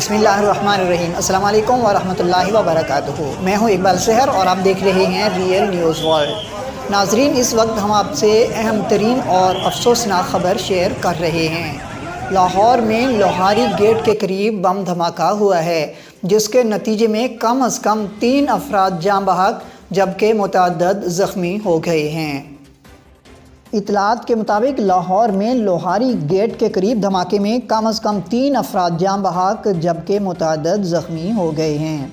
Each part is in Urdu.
بسم اللہ الرحمن الرحیم۔ السلام علیکم ورحمۃ اللہ وبرکاتہ۔ میں ہوں اقبال سحر اور آپ دیکھ رہے ہیں ریئل نیوز ورلڈ۔ ناظرین، اس وقت ہم آپ سے اہم ترین اور افسوسناک خبر شیئر کر رہے ہیں۔ لاہور میں لوہاری گیٹ کے قریب بم دھماکہ ہوا ہے، جس کے نتیجے میں کم از کم 3 افراد جاں بحق جبکہ متعدد زخمی ہو گئے ہیں۔ اطلاعات کے مطابق لاہور میں لوہاری گیٹ کے قریب دھماکے میں کم از کم 3 افراد جاں بحق جبکہ متعدد زخمی ہو گئے ہیں۔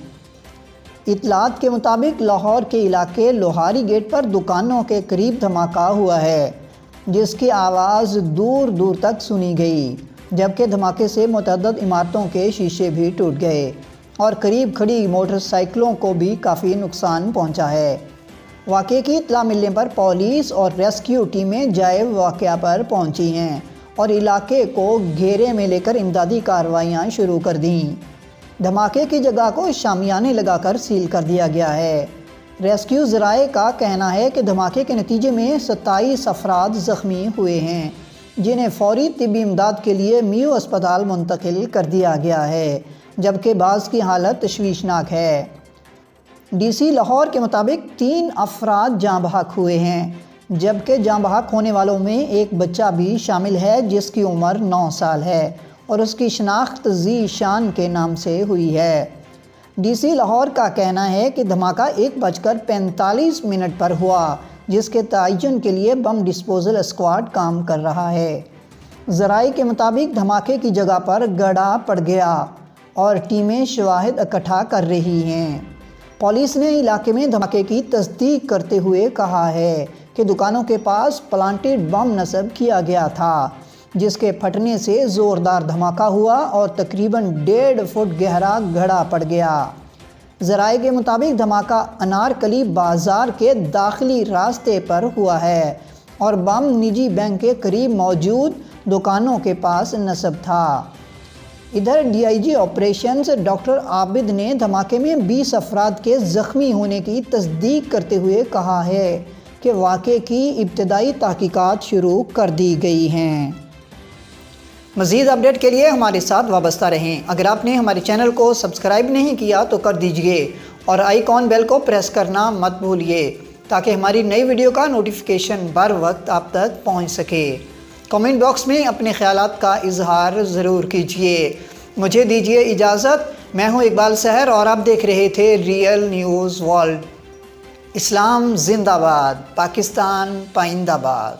اطلاعات کے مطابق لاہور کے علاقے لوہاری گیٹ پر دکانوں کے قریب دھماکہ ہوا ہے، جس کی آواز دور دور تک سنی گئی، جبکہ دھماکے سے متعدد عمارتوں کے شیشے بھی ٹوٹ گئے اور قریب کھڑی موٹر سائیکلوں کو بھی کافی نقصان پہنچا ہے۔ واقعے کی اطلاع ملنے پر پولیس اور ریسکیو ٹیمیں جائے واقعہ پر پہنچی ہیں اور علاقے کو گھیرے میں لے کر امدادی کارروائیاں شروع کر دیں۔ دھماکے کی جگہ کو شامیانے لگا کر سیل کر دیا گیا ہے۔ ریسکیو ذرائع کا کہنا ہے کہ دھماکے کے نتیجے میں 27 افراد زخمی ہوئے ہیں، جنہیں فوری طبی امداد کے لیے میو اسپتال منتقل کر دیا گیا ہے، جبکہ بعض کی حالت تشویشناک ہے۔ ڈی سی لاہور کے مطابق 3 افراد جاں بحق ہوئے ہیں، جبکہ جاں بحق ہونے والوں میں ایک بچہ بھی شامل ہے جس کی عمر 9 سال ہے اور اس کی شناخت ذی شان کے نام سے ہوئی ہے۔ ڈی سی لاہور کا کہنا ہے کہ دھماکہ 1:45 پر ہوا، جس کے تعین کے لیے بم ڈسپوزل اسکواڈ کام کر رہا ہے۔ ذرائع کے مطابق دھماکے کی جگہ پر گڑھا پڑ گیا اور ٹیمیں شواہد اکٹھا کر رہی ہیں۔ پولیس نے علاقے میں دھماکے کی تصدیق کرتے ہوئے کہا ہے کہ دکانوں کے پاس پلانٹڈ بم نصب کیا گیا تھا، جس کے پھٹنے سے زوردار دھماکہ ہوا اور تقریباً 1.5 فٹ گہرا گڑھا پڑ گیا۔ ذرائع کے مطابق دھماکہ انارکلی بازار کے داخلی راستے پر ہوا ہے اور بم نجی بینک کے قریب موجود دکانوں کے پاس نصب تھا۔ ادھر D I G operations doctor Abid نے دھماکے میں 20 افراد کے زخمی ہونے کی تصدیق کرتے ہوئے کہا ہے کہ واقعے کی ابتدائی تحقیقات شروع کر دی گئی ہیں۔ مزید اپڈیٹ کے لیے ہمارے ساتھ وابستہ رہیں۔ اگر آپ نے ہمارے چینل کو سبسکرائب نہیں کیا تو کر دیجئے اور آئیکن بیل کو پریس کرنا مت بھولیے تاکہ ہماری نئی ویڈیو کا نوٹیفیکیشن بر وقت آپ تک پہنچ سکے۔ کامنٹ باکس میں اپنے خیالات کا اظہار ضرور کیجئے۔ مجھے دیجئے اجازت۔ میں ہوں اقبال سحر اور آپ دیکھ رہے تھے ریئل نیوز ورلڈ۔ اسلام زندہ باد، پاکستان پائندہ باد۔